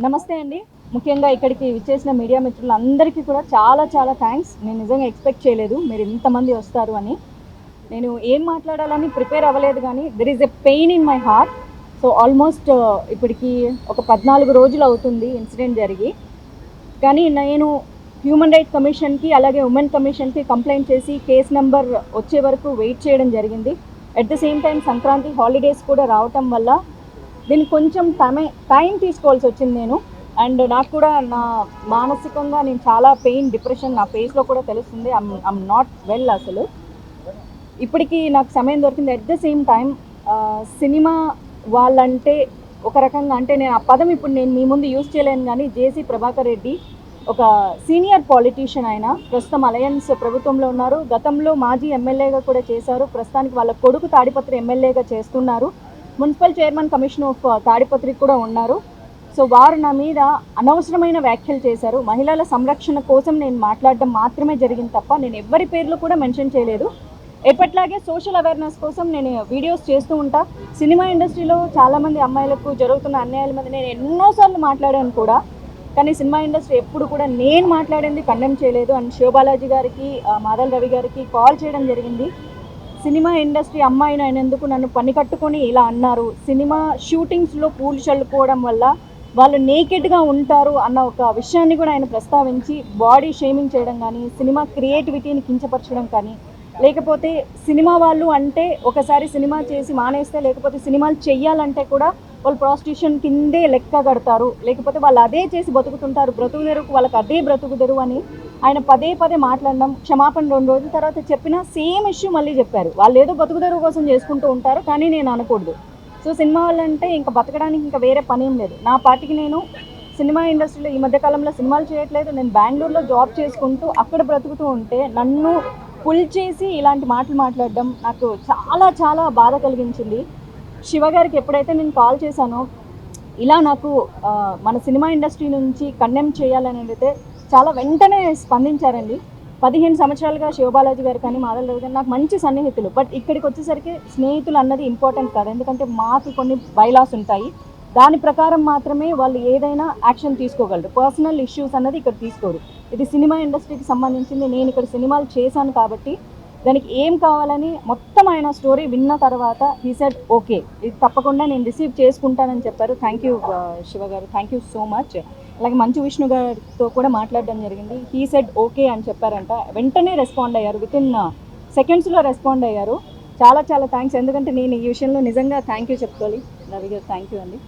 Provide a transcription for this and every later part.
నమస్తే అండి. ముఖ్యంగా ఇక్కడికి విచ్చేసిన మీడియా మిత్రులందరికీ కూడా చాలా చాలా థ్యాంక్స్. నేను నిజంగా ఎక్స్పెక్ట్ చేయలేదు మీరు ఇంతమంది వస్తారు అని. నేను ఏం మాట్లాడాలని ప్రిపేర్ అవ్వలేదు కానీ there is a pain in my heart. So almost ఇప్పటికి ఒక 14 రోజులు అవుతుంది ఇన్సిడెంట్ జరిగి. కానీ నేను హ్యూమన్ రైట్స్ కమిషన్కి అలాగే ఉమెన్ కమిషన్కి కంప్లైంట్ చేసి కేస్ నెంబర్ వచ్చే వరకు వెయిట్ చేయడం జరిగింది. At the same time Sankranti holidays కూడా రావటం వల్ల దీనికి కొంచెం టైం తీసుకోవాల్సి వచ్చింది నేను. అండ్ నాకు కూడా నా మానసికంగా నేను చాలా పెయిన్ డిప్రెషన్ నా ఫేస్లో కూడా తెలుస్తుంది. ఐమ్ నాట్ వెల్ అసలు. ఇప్పటికీ నాకు సమయం దొరికింది. At the same time cinema వాళ్ళంటే ఒక రకంగా అంటే నేను ఆ పదం ఇప్పుడు నేను మీ ముందు యూజ్ చేయలేను కానీ జేసీ ప్రభాకర్ రెడ్డి ఒక సీనియర్ పాలిటీషియన్. ఆయన ప్రస్తుతం అలయన్స్ ప్రభుత్వంలో ఉన్నారు. గతంలో మాజీ ఎమ్మెల్యేగా కూడా చేశారు. ప్రస్తుతానికి వాళ్ళ కొడుకు తాడిపత్రి ఎమ్మెల్యేగా చేస్తున్నారు. మున్సిపల్ చైర్మన్ కమిషన్ ఆఫ్ తాడిపత్రికి కూడా ఉన్నారు. సో వారు నా మీద అనవసరమైన వ్యాఖ్యలు చేశారు. మహిళల సంరక్షణ కోసం నేను మాట్లాడడం మాత్రమే జరిగింది తప్ప నేను ఎవ్వరి పేర్లు కూడా మెన్షన్ చేయలేదు. ఎప్పట్లాగే సోషల్ అవేర్నెస్ కోసం నేను వీడియోస్ చేస్తూ ఉంటా. సినిమా ఇండస్ట్రీలో చాలామంది అమ్మాయిలకు జరుగుతున్న అన్యాయాల మీద నేను ఎన్నోసార్లు మాట్లాడాను కూడా. కానీ సినిమా ఇండస్ట్రీ ఎప్పుడు కూడా నేను మాట్లాడింది కండెమ్ చేయలేదు. అండ్ శివబాలాజీ గారికి మాధల్ రవి గారికి కాల్ చేయడం జరిగింది. సినిమా ఇండస్ట్రీ అమ్మాయిని అయినందుకు నన్ను పని కట్టుకొని ఇలా అన్నారు. సినిమా షూటింగ్స్లో పూలు చల్లుకోవడం వల్ల వాళ్ళు నేకెడ్గా ఉంటారు అన్న ఒక విషయాన్ని కూడా ఆయన ప్రస్తావించి బాడీ షేమింగ్ చేయడం కానీ సినిమా క్రియేటివిటీని కించపరచడం కానీ లేకపోతే సినిమా వాళ్ళు అంటే ఒకసారి సినిమా చేసి మానేస్తే లేకపోతే సినిమాలు చెయ్యాలంటే కూడా వాళ్ళు ప్రాస్టిట్యూషన్ కిందే లెక్క కడతారు, లేకపోతే వాళ్ళు అదే చేసి బతుకుతుంటారు, బ్రతుకుదెరుకు వాళ్ళకి అదే బ్రతుకుదెరు అని ఆయన పదే పదే మాట్లాడడం. క్షమాపణ 2 రోజుల తర్వాత చెప్పిన సేమ్ ఇష్యూ మళ్ళీ చెప్పారు. వాళ్ళు ఏదో బతుకుదెరువు కోసం చేసుకుంటూ ఉంటారు కానీ నేను అనకూడదు. సో సినిమా వాళ్ళంటే ఇంకా బతకడానికి ఇంకా వేరే పని ఏం లేదు. నా పాటికి నేను సినిమా ఇండస్ట్రీలో ఈ మధ్యకాలంలో సినిమాలు చేయట్లేదు. నేను బెంగళూరులో జాబ్ చేసుకుంటూ అక్కడ బ్రతుకుతూ ఉంటే నన్ను పుల్ చేసి ఇలాంటి మాటలు మాట్లాడడం నాకు చాలా చాలా బాధ కలిగించింది. శివ గారికి ఎప్పుడైతే నేను కాల్ చేశానో ఇలా నాకు మన సినిమా ఇండస్ట్రీ నుంచి కండెమ్ చేయాలని అయితే చాలా వెంటనే స్పందించారండి. 15 సంవత్సరాలుగా శివబాలాజీ గారు కానీ మాధవ్ రావు గారు నాకు మంచి సన్నిహితులు. బట్ ఇక్కడికి వచ్చేసరికి స్నేహితులు అన్నది ఇంపార్టెంట్ కాదు. ఎందుకంటే మాకు కొన్ని బైలాస్ ఉంటాయి. దాని ప్రకారం మాత్రమే వాళ్ళు ఏదైనా యాక్షన్ తీసుకోగలరు. పర్సనల్ ఇష్యూస్ అన్నది ఇక్కడ తీసుకోరు. ఇది సినిమా ఇండస్ట్రీకి సంబంధించింది. నేను ఇక్కడ సినిమాలు చేశాను కాబట్టి దానికి ఏం కావాలని మొత్తం ఆయన స్టోరీ విన్న తర్వాత హీ సెడ్ ఓకే, ఇది తప్పకుండా నేను రిసీవ్ చేసుకుంటానని చెప్పారు. థ్యాంక్ యూ శివ గారు, థ్యాంక్ యూ సో మచ్. అలాగే మంచు విష్ణు గారితో కూడా మాట్లాడడం జరిగింది. హీ సెడ్ ఓకే అని చెప్పారంట. వెంటనే రెస్పాండ్ అయ్యారు. వితిన్ సెకండ్స్లో రెస్పాండ్ అయ్యారు. చాలా చాలా థ్యాంక్స్. ఎందుకంటే నేను ఈ విషయంలో నిజంగా థ్యాంక్ యూ చెప్పుకోవాలి. రవి గారు థ్యాంక్ యూ అండి.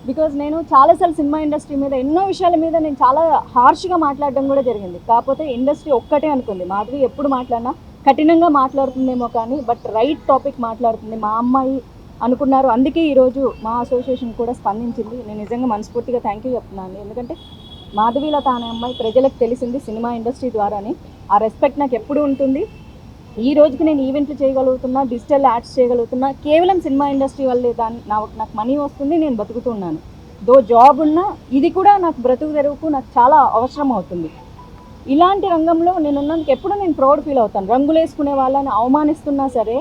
బికాజ్ నేను చాలాసార్లు సినిమా ఇండస్ట్రీ మీద ఎన్నో విషయాల మీద నేను చాలా హార్ష్గా మాట్లాడడం కూడా జరిగింది. కాకపోతే ఇండస్ట్రీ ఒక్కటే అనుకుంది, మాధవి ఎప్పుడు మాట్లాడినా కఠినంగా మాట్లాడుతుందేమో కానీ బట్ రైట్ టాపిక్ మాట్లాడుతుంది మా అమ్మాయి అనుకున్నారు. అందుకే ఈరోజు మా అసోసియేషన్ కూడా స్పందించింది. నేను నిజంగా మనస్ఫూర్తిగా థ్యాంక్ యూ చెప్తున్నాను. ఎందుకంటే మాధవీలత అనే అమ్మాయి ప్రజలకు తెలిసింది సినిమా ఇండస్ట్రీ ద్వారానే. ఆ రెస్పెక్ట్ నాకు ఎప్పుడు ఉంటుంది. ఈ రోజుకి నేను ఈవెంట్లు చేయగలుగుతున్నా, డిజిటల్ యాడ్స్ చేయగలుగుతున్నా కేవలం సినిమా ఇండస్ట్రీ వల్లే. నాకు మనీ వస్తుంది, నేను బతుకుతున్నాను. దో జాబ్ ఉన్నా ఇది కూడా నాకు బ్రతుకు తెరువుకు నాకు చాలా అవసరం అవుతుంది. ఇలాంటి రంగంలో నేనున్నందుకు ఎప్పుడు నేను ప్రౌడ్ ఫీల్ అవుతాను. రంగులు వేసుకునే వాళ్ళని అవమానిస్తున్నా సరే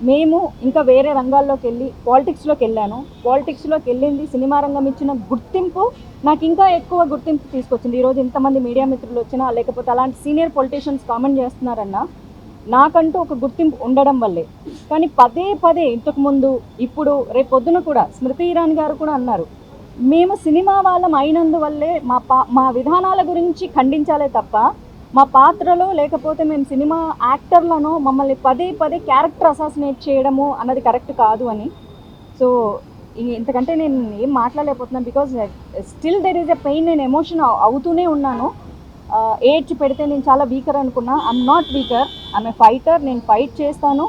మేము ఇంకా వేరే రంగాల్లోకి వెళ్ళి పాలిటిక్స్లోకి వెళ్ళాను. పాలిటిక్స్లోకి వెళ్ళింది సినిమా రంగం ఇచ్చిన గుర్తింపు నాకు ఇంకా ఎక్కువ గుర్తింపు తీసుకొచ్చింది. ఈరోజు ఇంతమంది మీడియా మిత్రులు వచ్చినా లేకపోతే అలాంటి సీనియర్ పొలిటీషియన్స్ కామెంట్ చేస్తున్నారన్నా నాకంటూ ఒక గుర్తింపు ఉండడం వల్లే. కానీ పదే పదే ఇంతకుముందు ఇప్పుడు రేపు పొద్దున కూడా స్మృతి ఇరానీ గారు కూడా అన్నారు, మేము సినిమా వాళ్ళం అయినందువల్లే మా విధానాల గురించి ఖండించాలే తప్ప మా పాత్రలో లేకపోతే మేము సినిమా యాక్టర్లను మమ్మల్ని పదే పదే క్యారెక్టర్ అసాసినేట్ చేయడము అన్నది కరెక్ట్ కాదు అని. సో ఇంతకంటే నేను ఏం మాట్లాడలేకపోతున్నాను. Because still there is a pain. నేను ఎమోషన్ అవుతూనే ఉన్నాను. ఏడ్చి పెడితే నేను చాలా వీకర్ అనుకున్నా. I'm not weaker, I'm a fighter. నేను ఫైట్ చేస్తాను.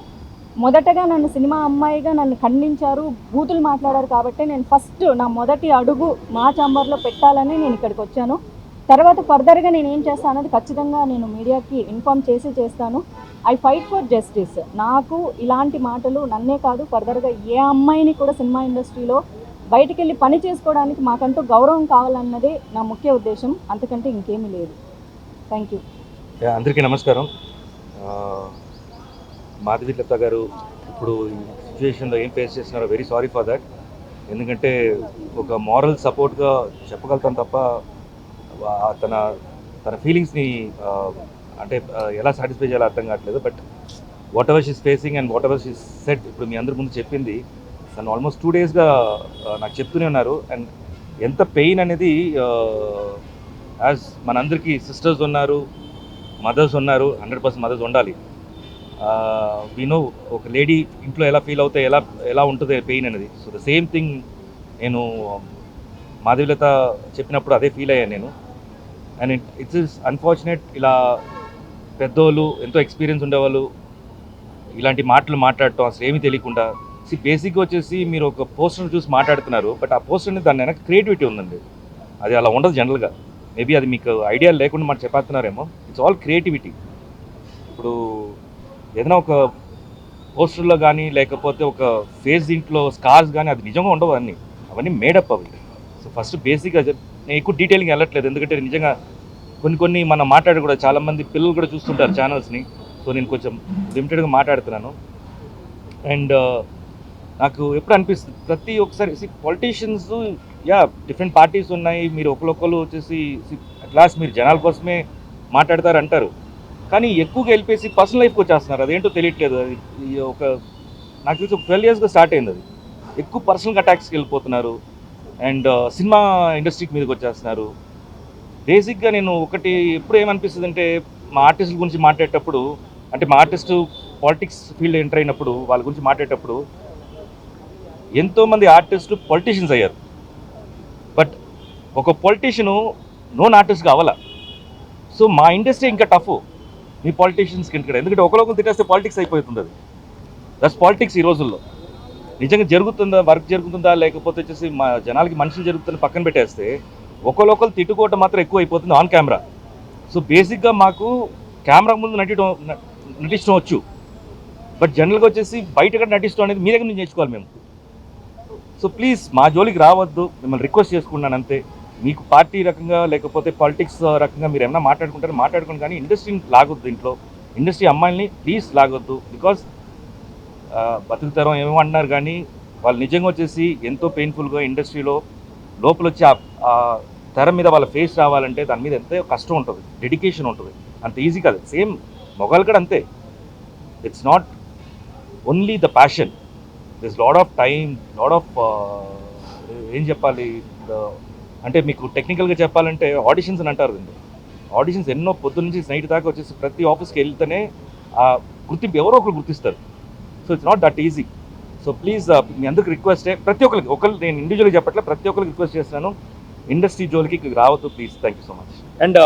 మొదటగా నన్ను సినిమా అమ్మాయిగా నన్ను ఖండించారు, బూతులు మాట్లాడారు కాబట్టి నేను ఫస్ట్ నా మొదటి అడుగు మా ఛాంబర్లో పెట్టాలని నేను ఇక్కడికి వచ్చాను. తర్వాత ఫర్దర్గా నేను ఏం చేస్తాను అన్నది ఖచ్చితంగా నేను మీడియాకి ఇన్ఫామ్ చేస్తాను. I fight for justice. నాకు ఇలాంటి మాటలు నన్నే కాదు ఫర్దర్గా ఏ అమ్మాయిని కూడా సినిమా ఇండస్ట్రీలో బయటికి వెళ్ళి పని చేసుకోవడానికి మాకంటూ గౌరవం కావాలన్నదే నా ముఖ్య ఉద్దేశం. అంతకంటే ఇంకేమీ లేదు. Thank you. అందరికీ నమస్కారం. మాధవీలత గారు ఇప్పుడు ఈ సిచ్యువేషన్లో ఏం ఫేస్ చేస్తున్నారో వెరీ సారీ ఫర్ దట్. ఎందుకంటే ఒక మారల్ సపోర్ట్గా చెప్పగలుగుతాను తప్ప తన తన ఫీలింగ్స్ని అంటే ఎలా సాటిస్ఫై చేయాలో అర్థం కావట్లేదు. But what ever she's facing and what ever she's set, ఇప్పుడు మీ అందరి ముందు చెప్పింది, తను ఆల్మోస్ట్ 2 డేస్గా నాకు చెప్తూనే ఉన్నారు. అండ్ ఎంత పెయిన్ అనేది యాజ్ మనందరికీ సిస్టర్స్ ఉన్నారు, మదర్స్ ఉన్నారు, 100% మదర్స్ ఉండాలి. నో ఒక లేడీ ఇంట్లో ఎలా ఫీల్ అవుతే ఎలా ఉంటుంది పెయిన్ అనేది. సో ద సేమ్ థింగ్ నేను మాధవీలత చెప్పినప్పుడు అదే ఫీల్ అయ్యాను నేను. అండ్ ఇట్స్ ఇస్ అన్ఫార్చునేట్, ఇలా పెద్దోళ్ళు ఎంతో ఎక్స్పీరియన్స్ ఉండేవాళ్ళు ఇలాంటి మాటలు మాట్లాడటం అసలు ఏమీ తెలియకుండా. బేసిక్గా వచ్చేసి మీరు ఒక పోస్టర్ చూసి మాట్లాడుతున్నారు, బట్ ఆ పోస్టర్ అనేది దాని వెనక క్రియేటివిటీ ఉందండి. అది అలా ఉండదు జనరల్గా. మేబీ అది మీకు ఐడియా లేకుండా మనం చెప్పేస్తున్నారేమో. It's all creativity. ఇప్పుడు ఏదైనా ఒక పోస్టర్లో కానీ లేకపోతే ఒక ఫేస్ దీంట్లో స్కార్స్ కానీ అది నిజంగా ఉండవు, అవన్నీ మేడప్ అవి. సో ఫస్ట్ బేసిక్గా నేను ఎక్కువ డీటెయిలింగ్ వెళ్ళట్లేదు, ఎందుకంటే నిజంగా కొన్ని మనం కూడా చాలామంది పిల్లలు కూడా చూస్తుంటారు ఛానల్స్ని. సో నేను కొంచెం లిమిటెడ్గా మాట్లాడుతున్నాను. అండ్ నాకు ఎప్పుడు అనిపిస్తుంది ప్రతి ఒక్కసారి పొలిటీషియన్స్, డిఫరెంట్ పార్టీస్ ఉన్నాయి, మీరు ఒకరు వచ్చేసి అట్లాస్ మీరు జనాల కోసమే మాట్లాడతారు అంటారు, కానీ ఎక్కువగా వెళ్ళిపోయి పర్సనల్ లైఫ్కి వచ్చేస్తున్నారు. అదేంటో తెలియట్లేదు. అది నాకు తెలిసి 12 yearsగా స్టార్ట్ అయింది. అది ఎక్కువ పర్సనల్ అటాక్స్కి వెళ్ళిపోతున్నారు అండ్ సినిమా ఇండస్ట్రీకి మీదకి వచ్చేస్తున్నారు. బేసిక్గా నేను ఒకటి ఎప్పుడు ఏమనిపిస్తుంది అంటే, మా ఆర్టిస్టుల గురించి మాట్లాడేటప్పుడు, అంటే మా ఆర్టిస్టు పాలిటిక్స్ ఫీల్డ్ ఎంటర్ అయినప్పుడు వాళ్ళ గురించి మాట్లాడేటప్పుడు ఎంతోమంది ఆర్టిస్టులు పొలిటీషియన్స్ అయ్యారు, బట్ ఒక పొలిటీషియను నోన్ ఆర్టిస్ట్గా అవ్వాల. సో మా ఇండస్ట్రీ ఇంకా టఫ్ మీ పాలిటీషియన్స్కి ఇక్కడ, ఎందుకంటే ఒకరు తిట్టేస్తే పాలిటిక్స్ అయిపోతుంది. అది దట్స్ పాలిటిక్స్ ఈ రోజుల్లో. నిజంగా జరుగుతుందా, వర్క్ జరుగుతుందా, లేకపోతే వచ్చేసి మా జనాలకి మనుషులు జరుగుతుందని పక్కన పెట్టేస్తే ఒకరు తిట్టుకోవటం మాత్రం ఎక్కువ అయిపోతుంది ఆన్ కెమెరా. సో బేసిక్గా మాకు కెమెరా ముందు నటించడం వచ్చు, బట్ జనరల్గా వచ్చేసి బయట కూడా నటించడం అనేది మీ దగ్గర నుంచి నేర్చుకోవాలి మేము. సో ప్లీజ్ మా జోలికి రావద్దు, మిమ్మల్ని రిక్వెస్ట్ చేసుకున్నాను అంతే. మీకు పార్టీ రకంగా లేకపోతే పాలిటిక్స్ రకంగా మీరు ఏమైనా మాట్లాడుకుంటారు, కానీ ఇండస్ట్రీని లాగొద్దు. ఇంట్లో ఇండస్ట్రీ అమ్మాయిల్ని ప్లీజ్ లాగొద్దు. బికాస్ బతుకుతారం ఏమో అంటున్నారు, కానీ వాళ్ళు నిజంగా వచ్చేసి ఎంతో పెయిన్ఫుల్గా ఇండస్ట్రీలో లోపల వచ్చి ఆ తెర మీద వాళ్ళ ఫేస్ రావాలంటే దాని మీద ఎంతో కష్టం ఉంటుంది, డెడికేషన్ ఉంటుంది, అంత ఈజీ కాదు. సేమ్ మొగాలు కూడా అంతే. It's not only the passion, this lot of time, lot of ఏం చెప్పాలి అంటే మీకు టెక్నికల్గా చెప్పాలంటే ఆడిషన్స్ అని అంటారు. ఆడిషన్స్ ఎన్నో పొద్దున్న నుంచి నైట్ దాకా వచ్చేసి ప్రతి ఆఫీస్కి వెళ్తేనే ఆ గుర్తింపు ఎవరో ఒకరు గుర్తిస్తారు. So it's not that easy. So please మీ అందరికి రిక్వెస్టే, ప్రతి ఒక్కరికి నేను ఇండివిజువల్గా చెప్పట్లే, ప్రతి ఒక్కరికి రిక్వెస్ట్ చేస్తున్నాను, ఇండస్ట్రీ జోలికి రావద్దు please. Thank you so much. And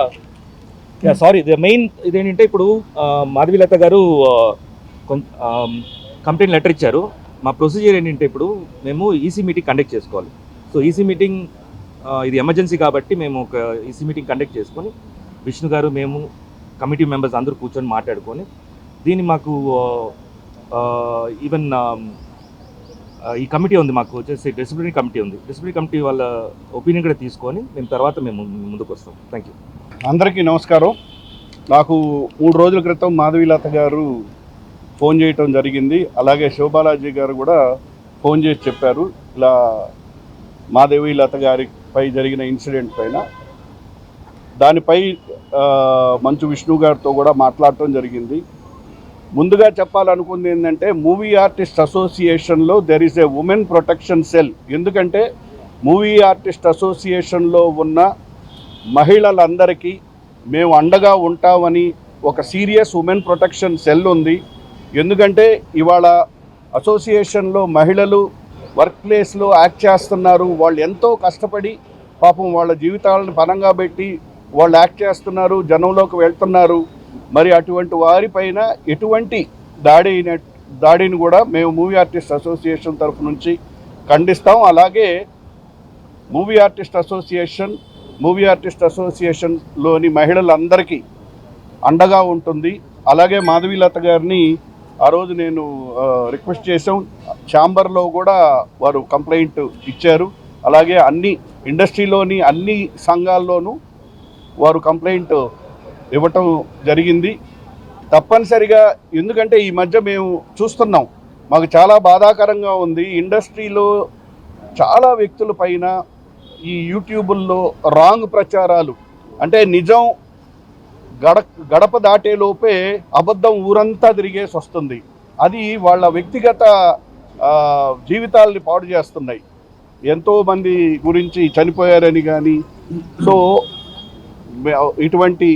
sorry, the main ఇదేంటంటే ఇప్పుడు మాధవీలత గారు కంప్లైంట్ లెటర్ ఇచ్చారు. మా ప్రొసీజర్ ఏంటంటే ఇప్పుడు మేము ఈసీ మీటింగ్ కండక్ట్ చేసుకోవాలి. సో ఈసీ మీటింగ్ ఇది ఎమర్జెన్సీ కాబట్టి మేము ఒక ఈసీ మీటింగ్ కండక్ట్ చేసుకొని విష్ణు గారు, మేము కమిటీ మెంబర్స్ అందరూ కూర్చొని మాట్లాడుకొని దీన్ని మాకు ఈవెన్ ఈ కమిటీ ఉంది, మాకు వచ్చేసి డిసిప్లినరీ కమిటీ ఉంది, డిసిప్లినరీ కమిటీ వాళ్ళ ఒపీనియన్ కూడా తీసుకొని మేము ముందుకు వస్తాం. Thank you. అందరికీ నమస్కారం. నాకు 3 రోజుల క్రితం మాధవీలత గారు ఫోన్ చేయటం జరిగింది. అలాగే శివబాలాజీ గారు కూడా ఫోన్ చేసి చెప్పారు ఇలా మాధవీలత గారిపై జరిగిన ఇన్సిడెంట్ పైన. దానిపై మంచు విష్ణు గారితో కూడా మాట్లాడటం జరిగింది. ముందుగా చెప్పాలనుకుంది ఏంటంటే, మూవీ ఆర్టిస్ట్ అసోసియేషన్లో there is a women protection cell. ఎందుకంటే మూవీ ఆర్టిస్ట్ అసోసియేషన్లో ఉన్న మహిళలందరికీ మేము అండగా ఉంటామని ఒక సీరియస్ ఉమెన్ ప్రొటెక్షన్ సెల్ ఉంది. ఎందుకంటే ఇవాళ అసోసియేషన్లో మహిళలు వర్క్ ప్లేస్లో యాక్ట్ చేస్తున్నారు. వాళ్ళు ఎంతో కష్టపడి పాపం వాళ్ళ జీవితాలను పనంగా పెట్టి వాళ్ళు యాక్ట్ చేస్తున్నారు, జనంలోకి వెళ్తున్నారు. మరి అటువంటి వారిపైన ఎటువంటి దాడిని కూడా మేము మూవీ ఆర్టిస్ట్ అసోసియేషన్ తరఫు నుంచి ఖండిస్తాం. అలాగే మూవీ ఆర్టిస్ట్ అసోసియేషన్లోని మహిళలందరికీ అండగా ఉంటుంది. అలాగే మాధవీలత గారిని ఆ రోజు నేను రిక్వెస్ట్ చేసాం, ఛాంబర్లో కూడా వారు కంప్లైంట్ ఇచ్చారు. అలాగే అన్ని ఇండస్ట్రీలోని అన్ని సంఘాల్లోనూ వారు కంప్లైంట్ ఇవ్వటం జరిగింది. తప్పనిసరిగా, ఎందుకంటే ఈ మధ్య మేము చూస్తున్నాం, మాకు చాలా బాధాకరంగా ఉంది. ఇండస్ట్రీలో చాలా వ్యక్తుల పైన ఈ యూట్యూబుల్లో రాంగ్ ప్రచారాలు, అంటే నిజం గడప దాటేలోపే అబద్ధం ఊరంతా తిరిగేసి వస్తుంది. అది వాళ్ళ వ్యక్తిగత జీవితాలని పాడు చేస్తున్నాయి. ఎంతోమంది గురించి చనిపోయారని కానీ, సో ఇటువంటి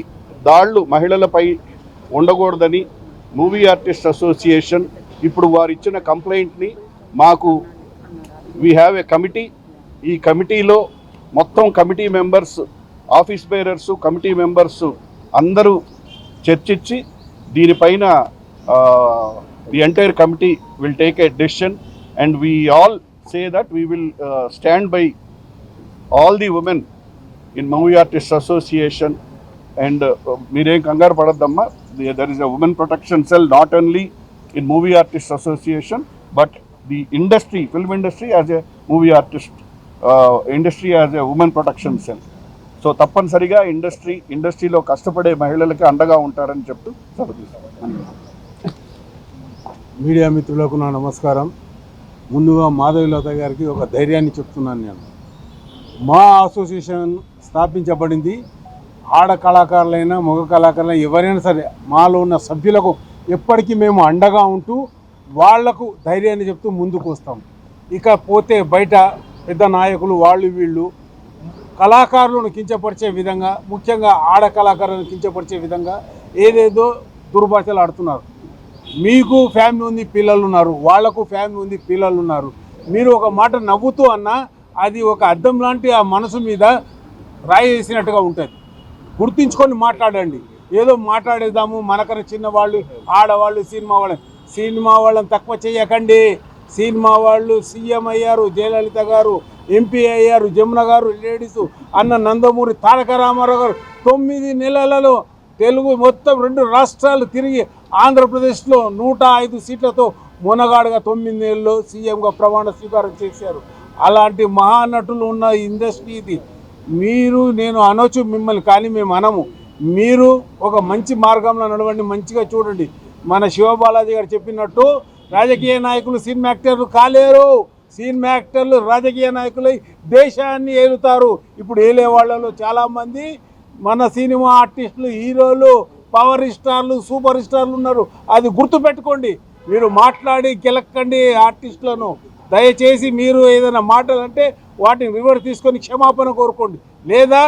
దాళ్ళు మహిళలపై ఉండకూడదని మూవీ ఆర్టిస్ట్ అసోసియేషన్ ఇప్పుడు వారు ఇచ్చిన కంప్లైంట్ని మాకు వీ హ్యావ్ ఏ కమిటీ. ఈ కమిటీలో మొత్తం committee members, office bearers, committee members అందరూ చర్చించి దీనిపైన the entire committee will take a decision and we all say that we will stand by all the women in movie artist association. And మీరేం కంగారు పడద్దమ్మా, there is a women protection cell not only in movie artist association but the industry, film industry as a movie artist industry as a women protection cell. So తప్పనిసరిగా ఇండస్ట్రీలో కష్టపడే మహిళలకి అండగా ఉంటారని చెప్తూ సెలవు. మీడియా మిత్రులకు నా నమస్కారం. ముందుగా మాధవీలత గారికి ఒక ధైర్యాన్ని చెప్తున్నాను. నేను మా అసోసియేషన్ స్థాపించబడింది ఆడ కళాకారులైనా మగ కళాకారులైనా ఎవరైనా సరే మాలో ఉన్న సభ్యులకు ఎప్పటికీ మేము అండగా ఉంటూ వాళ్లకు ధైర్యాన్ని చెప్తూ ముందుకు వస్తాం. ఇకపోతే బయట పెద్ద నాయకులు వాళ్ళు వీళ్ళు కళాకారులను కించపరిచే విధంగా, ముఖ్యంగా ఆడ కళాకారులను కించపరిచే విధంగా ఏదేదో దుర్భాషలు ఆడుతున్నారు. మీకు ఫ్యామిలీ ఉంది, పిల్లలు ఉన్నారు, వాళ్లకు ఫ్యామిలీ ఉంది, పిల్లలు ఉన్నారు. మీరు ఒక మాట నవ్వుతూ అన్నా అది ఒక అద్దం లాంటి ఆ మనసు మీద రాయి వేసినట్టుగా ఉంటుంది. గుర్తించుకొని మాట్లాడండి. ఏదో మాట్లాడేద్దాము, మనకన్నా చిన్నవాళ్ళు, ఆడవాళ్ళు, సినిమా వాళ్ళని తక్కువ చేయకండి. సినిమా వాళ్ళు సీఎం అయ్యారు, జయలలిత గారు ఎంపీ అయ్యారు, జమున గారు లేడీసు, అన్న నందమూరి తారక రామారావు గారు 9 నెలలలో తెలుగు మొత్తం 2 రాష్ట్రాలు తిరిగి ఆంధ్రప్రదేశ్లో 105 సీట్లతో మొనగాడుగా 9 నెలల్లో సీఎంగా ప్రమాణ స్వీకారం చేశారు. అలాంటి మహానటులు ఉన్న ఇండస్ట్రీ ఇది. మీరు, నేను అనొచ్చు మిమ్మల్ని, కానీ మేము అనము. మీరు ఒక మంచి మార్గంలో నడవండి, మంచిగా చూడండి. మన శివబాలాజీ గారు చెప్పినట్టు రాజకీయ నాయకులు సినిమా యాక్టర్లు కాలేరు. సినిమా యాక్టర్లు రాజకీయ నాయకులై దేశాన్ని ఏలుతారు. ఇప్పుడు ఏలే వాళ్ళలో చాలామంది మన సినిమా ఆర్టిస్టులు, హీరోలు, పవర్ స్టార్లు, సూపర్ స్టార్లు ఉన్నారు. అది గుర్తుపెట్టుకోండి. మీరు మాట్లాడి గెలక్కండి ఆర్టిస్టులను. దయచేసి మీరు ఏదైనా మాటలు అంటే వాటిని రివర్స్ తీసుకొని క్షమాపణ కోరుకోండి. లేదా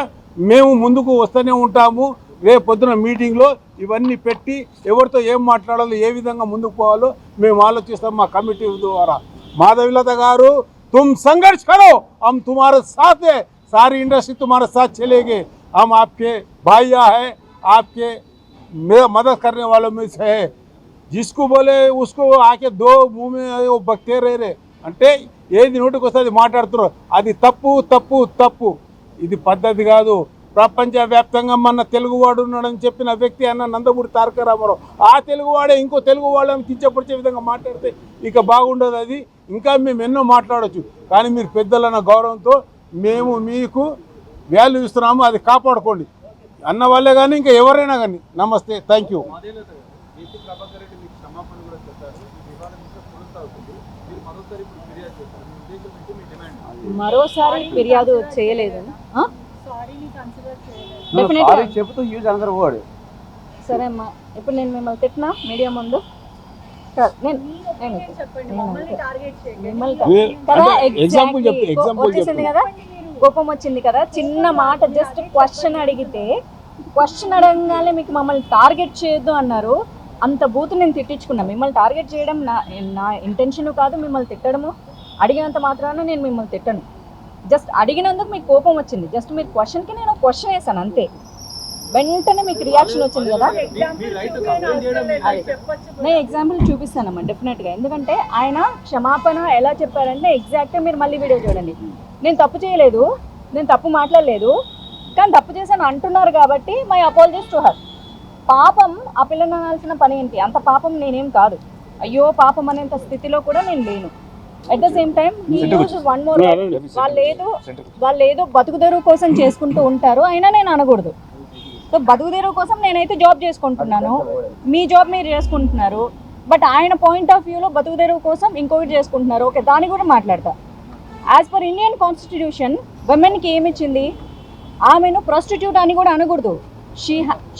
మేము ముందుకు వస్తూనే ఉంటాము. రేపు పొద్దున మీటింగ్లో ఇవన్నీ పెట్టి ఎవరితో ఏం మాట్లాడాలో, ఏ విధంగా ముందుకు పోవాలో మేము ఆలోచిస్తాం మా కమిటీ ద్వారా. మాధవీలత గారు, तुम संघर्ष करो, हम तुम्हारे साथ है, सारी इंडस्ट्री तुम्हारे साथ चलेगी. हम आपके भाइया है, आपके मदद करने वालों में से है. जिसको बोले उसको आके 2 मुँह में वो बकते रहे అంటే ఏది నోటికి వస్తే అది మాట్లాడుతున్నారు. అది తప్పు తప్పు తప్పు. ఇది పద్ధతి కాదు. ప్రపంచవ్యాప్తంగా మన తెలుగువాడు ఉన్నాడని చెప్పిన వ్యక్తి అన్న నందమూరి తారక రామారావు. ఆ తెలుగువాడే ఇంకో తెలుగు వాళ్ళని కించపరిచే విధంగా మాట్లాడితే ఇక బాగుండదు. అది ఇంకా మేము ఎన్నో మాట్లాడవచ్చు, కానీ మీరు పెద్దలన్న గౌరవంతో మేము మీకు వాల్యూ ఇస్తున్నాము. అది కాపాడుకోండి అన్న వాళ్ళే కానీ ఇంకా ఎవరైనా కానీ. నమస్తే, థ్యాంక్ యూ. మరోసారి ఫిర్యాదు చేయలేదు. సరే అమ్మా, ఇప్పుడు నేను మిమ్మల్ని తిట్టినా మీడియా ముందు వచ్చేసింది కదా, కోపం వచ్చింది కదా, చిన్న మాట జస్ట్ క్వశ్చన్ అడిగితే క్వశ్చన్ అడగగానే మీకు మమ్మల్ని టార్గెట్ చేయొద్దు అన్నారు. అంత బూత్ నేను తిట్టించుకున్నా. మిమ్మల్ని టార్గెట్ చేయడం నా ఇంటెన్షన్ కాదు. మిమ్మల్ని తిట్టడము అడిగినంత మాత్రాన నేను మిమ్మల్ని తిట్టను. జస్ట్ అడిగినందుకు మీకు కోపం వచ్చింది. జస్ట్ మీరు క్వశ్చన్కి నేను క్వశ్చన్ వేసాను అంతే. వెంటనే మీకు రియాక్షన్ వచ్చింది కదా. నేను ఎగ్జాంపుల్ చూపిస్తానమ్మా డెఫినెట్గా. ఎందుకంటే ఆయన క్షమాపణ ఎలా చెప్పారంటే ఎగ్జాక్ట్గా మీరు మళ్ళీ వీడియో చూడండి. నేను తప్పు చేయలేదు, నేను తప్పు మాట్లాడలేదు, కానీ తప్పు చేశాను అంటున్నారు కాబట్టి మై అపాలజీస్ టు హర్. పాపం ఆ పిల్లని అనాల్సిన పని ఏంటి? అంత పాపం నేనేం కాదు. అయ్యో పాపం అనేంత స్థితిలో కూడా నేను లేను. At the same time one more, వాళ్ళు ఏదో బతుకుదెరువు కోసం చేసుకుంటూ ఉంటారు, అయినా నేను అనకూడదు. సో బతుకుదెరువు కోసం నేనైతే జాబ్ చేసుకుంటున్నాను, మీ జాబ్ మీరు చేసుకుంటున్నారు. బట్ ఆయన పాయింట్ ఆఫ్ వ్యూలో బతుకుదెరువు కోసం ఇంకొకటి చేసుకుంటున్నారు. ఓకే, దాన్ని కూడా మాట్లాడతా. యాజ్ పర్ ఇండియన్ కాన్స్టిట్యూషన్ విమెన్కి ఏమి ఇచ్చింది? ఆమెను ప్రాస్టిట్యూట్ అని కూడా అనకూడదు.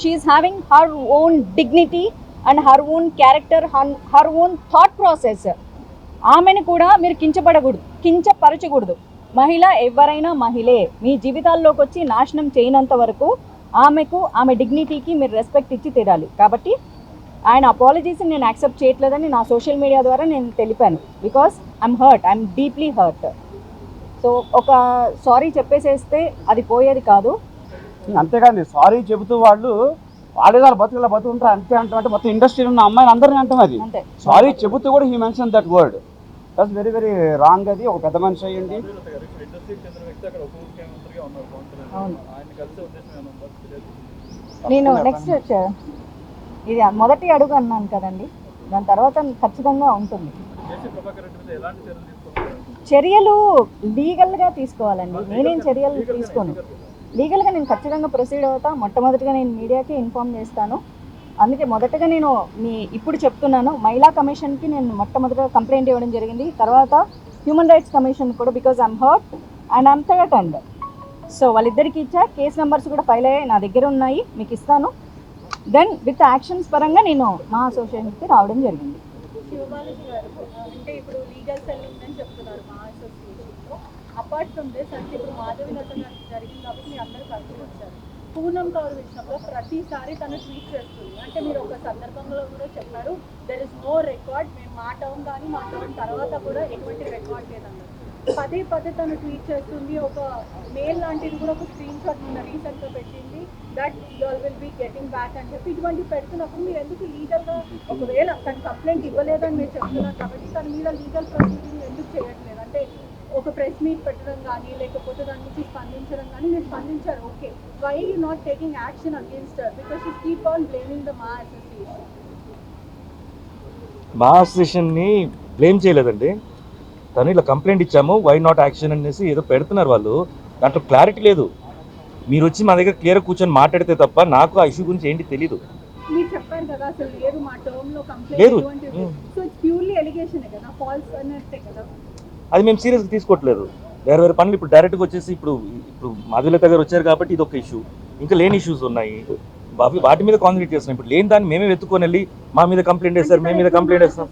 She is having her own dignity and her own character, her own thought process. ఆమెను కూడా మీరు కించపరచకూడదు. మహిళ ఎవరైనా మహిళే. మీ జీవితాల్లోకి వచ్చి నాశనం చేయనంత వరకు ఆమె డిగ్నిటీకి మీరు రెస్పెక్ట్ ఇచ్చి తీరాలి. కాబట్టి ఆయన అపాలజీస్ని నేను యాక్సెప్ట్ చేయట్లేదని నా సోషల్ మీడియా ద్వారా నేను తెలిపాను. Because I'm deeply hurt. So ఒక సారీ చెప్పేసేస్తే అది పోయేది కాదు. అంతేకాదు సారీ చెబుతూ వాళ్ళు ఆడేదారు బతుకుంటారు అంతే అంటాం. అంటే మొత్తం ఇండస్ట్రీలో ఉన్న అమ్మాయిలు అందరినీ అంటాం. అది అంతే. సారీ చెబుతూ కూడా he mention that word. That's very very wrong. అది ఒక పెద్ద మనిషి అయ్యండి. అవును. నేను నెక్స్ట్ ఇది మొదటి అడుగు అన్నాను కదండి, దాని తర్వాత ఖచ్చితంగా ఉంటుంది. చర్యలు లీగల్గా తీసుకోవాలండి. నేనేం చర్యలు తీసుకోను. లీగల్గా నేను ఖచ్చితంగా ప్రొసీడ్ అవుతా. మొట్టమొదటిగా నేను మీడియాకి ఇన్ఫామ్ చేస్తాను. అందుకే మొదటగా నేను ఇప్పుడు చెప్తున్నాను, మహిళా కమిషన్కి నేను మొట్టమొదటిగా కంప్లైంట్ ఇవ్వడం జరిగింది. తర్వాత హ్యూమన్ రైట్స్ కమిషన్ కూడా, because I'm hurt and I'm threatened. So వాళ్ళిద్దరికి ఇచ్చా. కేసు నెంబర్స్ కూడా ఫైల్ అయ్యాయి, నా దగ్గర ఉన్నాయి, మీకు ఇస్తాను. దెన్ విత్ యాక్షన్స్ పరంగా నేను మా అసోసియేషన్కి రావడం జరిగింది. శివబాలాజీ గారు అంటే ఇప్పుడు లీగల్ సెల్ ఉందని చెప్తున్నారు మా అసోసియేషన్లో. అపార్ట్ ఫ్రమ్ దిస్ అంటే ఇప్పుడు మాధవిలత గారికి జరిగింది కాబట్టి మీ అందరూ కలిసి వచ్చారు. పూనం కౌర్ విషయంలో ప్రతిసారి తను ట్వీట్ చేస్తుంది. అంటే మీరు ఒక సందర్భంలో కూడా చెప్పారు, దెర్ ఇస్ నో రికార్డ్, మేము మా టర్మ్ కానీ మా టర్మ్ తర్వాత కూడా ఎటువంటి రికార్డ్ లేదన్నారు. పదే తను ట్వీట్ చేస్తుంది. ఒక మెయిల్ లాంటిది కూడా ఒక స్క్రీన్ షాట్ నిన్న రీసెంట్గా పెట్టింది, that you all will be getting back అని చెప్పి. ఇటువంటివి పెడుతున్నప్పుడు మీరు ఎందుకు లీగల్గా, ఒకవేళ తను కంప్లైంట్ ఇవ్వలేదని మీరు చెప్తున్నారు కాబట్టి తన మీద లీగల్ ప్రొసీడింగ్ ఎందుకు చేయట్లేదు? అంటే ఒక ప్రెస్ మీట్ పెట్టడం కానీ లేకపోతే దాని నుంచి స్పందించడం కానీ మీరు స్పందించారు, okay. Why you not taking action against her? Because you keep on blaming the మా అసోసియేషన్. మా అసోసియేషన్ని బ్లేమ్ చేయలేదండి. తను ఇలా కంప్లైంట్ ఇచ్చాము, వై నాట్ యాక్షన్ అనేసి ఏదో పెడుతున్నారు వాళ్ళు. దాంట్లో క్లారిటీ లేదు. మీరు వచ్చి మా దగ్గర క్లియర్గా కూర్చొని మాట్లాడితే తప్ప నాకు ఆ ఇష్యూ గురించి ఏంటి తెలీదు. మీరు చెప్పారు కదా అసలు లేదు మా టర్మ్ లో లేదు. Complaint, so it's purely allegation కదా, ఫాల్స్ అన్నట్టే కదా. అది మేము సీరియస్గా తీసుకోవట్లేదు. వేరే పనులు ఇప్పుడు డైరెక్ట్గా వచ్చేసి ఇప్పుడు మాధులత గారు వచ్చారు కాబట్టి ఇది ఒక ఇష్యూ, ఇంకా లేని ఇష్యూస్ ఉన్నాయి, వాటి మీద కాన్సన్ట్రేట్ చేస్తున్నాం. ఇప్పుడు లేని దాన్ని మేమే వెతుక్కొని వెళ్ళి మా మీద కంప్లైంట్ వేస్తారు, మేము మీద కంప్లైంట్ వేస్తాం.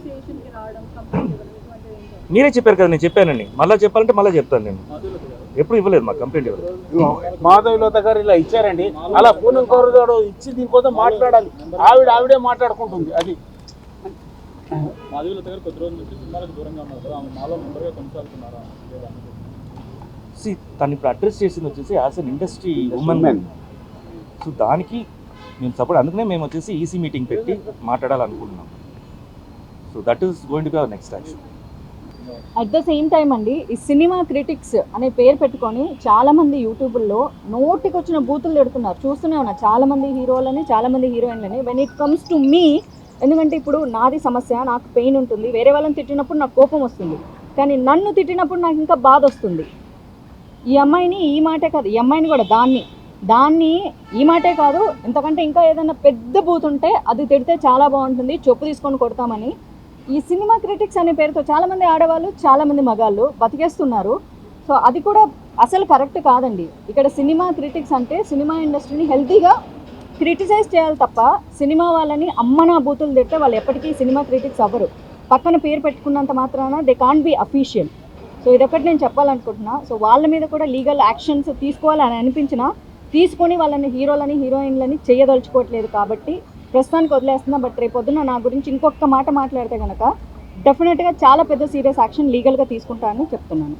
మీరే చెప్పారు కదా, నేను చెప్పానండి. మళ్ళీ చెప్పాలంటే మళ్ళీ చెప్తాను. నేను ఎప్పుడు ఇవ్వలేదు, మాకు కంప్లైంట్ ఇవ్వలేదు. మాధవిలత గారు ఇలా ఇచ్చారండి, అలా పూనం కౌర్ గారు ఇచ్చి దీనికోసం మాట్లాడాలి. ఆవిడే మాట్లాడుకుంటుంది. అది మాధవిలత గారు కొద్ది రోజుల నుంచి సినిమాలకు దూరంగా ఉన్నారు. ఆమె మాలో మెంబర్గా కొనసాగుతున్నారా? తను ఇప్పుడు అడ్రస్ చేసింది వచ్చేసి as an industry women. So దానికి మేము సపోర్ట్, అందుకనే మేము వచ్చేసి ఈసీ మీటింగ్ పెట్టి మాట్లాడాలనుకుంటున్నాం. So that is going to be our next action. At the same time అండి, ఈ సినిమా క్రిటిక్స్ అనే పేరు పెట్టుకొని చాలామంది యూట్యూబ్లో నోటికి వచ్చిన బూతులు తిడుతున్నారు. చూస్తూనే ఉన్నా, చాలామంది హీరోలని చాలామంది హీరోయిన్లని. When it comes to me, ఎందుకంటే ఇప్పుడు నాది సమస్య, నాకు పెయిన్ ఉంటుంది. వేరే వాళ్ళని తిట్టినప్పుడు నాకు కోపం వస్తుంది, కానీ నన్ను తిట్టినప్పుడు నాకు ఇంకా బాధ వస్తుంది. ఈ అమ్మాయిని ఈ మాటే కాదు, ఈ అమ్మాయిని కూడా దాన్ని ఈ మాటే కాదు, ఇంతకంటే ఇంకా ఏదైనా పెద్ద బూత్ ఉంటే అది తిడితే చాలా బాగుంటుంది, చెప్పు తీసుకొని కొడతామని ఈ సినిమా క్రిటిక్స్ అనే పేరుతో చాలామంది ఆడవాళ్ళు చాలామంది మగాళ్ళు బతికేస్తున్నారు. సో అది కూడా అసలు కరెక్ట్ కాదండి. ఇక్కడ సినిమా క్రిటిక్స్ అంటే సినిమా ఇండస్ట్రీని హెల్తీగా క్రిటిసైజ్ చేయాలి తప్ప సినిమా వాళ్ళని అమ్మనా బూతులు తిడితే వాళ్ళు ఎప్పటికీ సినిమా క్రిటిక్స్ అవ్వరు. పక్కన పేరు పెట్టుకున్నంత మాత్రాన they can't be official. So ఇదొకటి నేను చెప్పాలనుకుంటున్నా. సో వాళ్ళ మీద కూడా లీగల్ యాక్షన్స్ తీసుకోవాలని అనిపించినా తీసుకొని వాళ్ళని హీరోలని హీరోయిన్లని చేయదలుచుకోవట్లేదు కాబట్టి ప్రస్తుతానికి వదిలేస్తున్నా. బట్ రేపు పొద్దున్న నా గురించి ఇంకొక మాట మాట్లాడితే కనుక డెఫినెట్గా చాలా పెద్ద సీరియస్ యాక్షన్ లీగల్గా తీసుకుంటానని చెప్తున్నాను.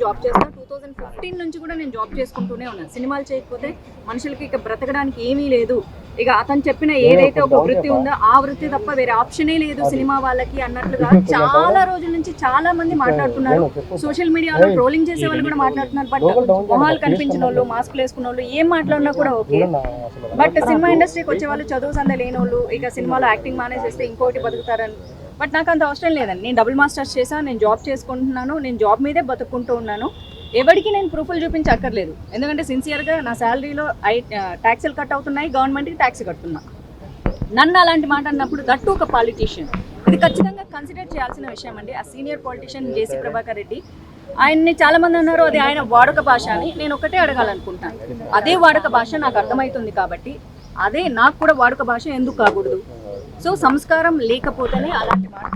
జాబ్ చేస్తాను, 2015 నుంచి కూడా నేను జాబ్ చేసుకుంటూనే ఉన్నాను. సినిమాలు చేయకపోతే మనుషులకి ఇక బ్రతకడానికి ఏమీ లేదు. ఇక అతను చెప్పిన ఏదైతే ఒక వృత్తి ఉందో ఆ వృత్తి తప్ప వేరే ఆప్షనే లేదు సినిమా వాళ్ళకి అన్నట్లుగా చాలా రోజుల నుంచి చాలా మంది మాట్లాడుతున్నారు. సోషల్ మీడియాలో ట్రోలింగ్ చేసే వాళ్ళు కూడా మాట్లాడుతున్నారు. బట్ మొహాలు కనిపించిన వాళ్ళు, మాస్కులు వేసుకున్న వాళ్ళు ఏం మాట్లాడినా కూడా ఓకే. బట్ సినిమా ఇండస్ట్రీకి వచ్చే వాళ్ళు చదువు సందే లేని వాళ్ళు ఇక సినిమాలో యాక్టింగ్ మానేసేస్తే ఇంకోటి బతుకుతారని. బట్ నాకు అంత అవసరం లేదండి. నేను డబుల్ మాస్టర్స్ చేశాను, నేను జాబ్ చేసుకుంటున్నాను, నేను జాబ్ మీదే బతుక్కుంటూ ఉన్నాను. ఎవరికి నేను ప్రూఫ్లు చూపించక్కర్లేదు, ఎందుకంటే సిన్సియర్గా నా శాలరీలో ట్యాక్సులు కట్ అవుతున్నాయి, గవర్నమెంట్కి ట్యాక్స్ కడుతున్నా. నన్ను అలాంటి మాట అన్నప్పుడు దట్టు ఒక పాలిటీషియన్ ఇది ఖచ్చితంగా కన్సిడర్ చేయాల్సిన విషయం అండి. ఆ సీనియర్ పొలిటీషియన్ జేసీ ప్రభాకర్ రెడ్డి, ఆయన్ని చాలామంది అన్నారు అది ఆయన వాడుక భాష అని. నేను ఒకటే అడగాలనుకుంటాను, అదే వాడుక భాష నాకు అర్థమవుతుంది కాబట్టి అదే నాకు కూడా వాడుక భాష ఎందుకు కాకూడదు? సో సంస్కారం లేకపోతేనే అలాంటి మాట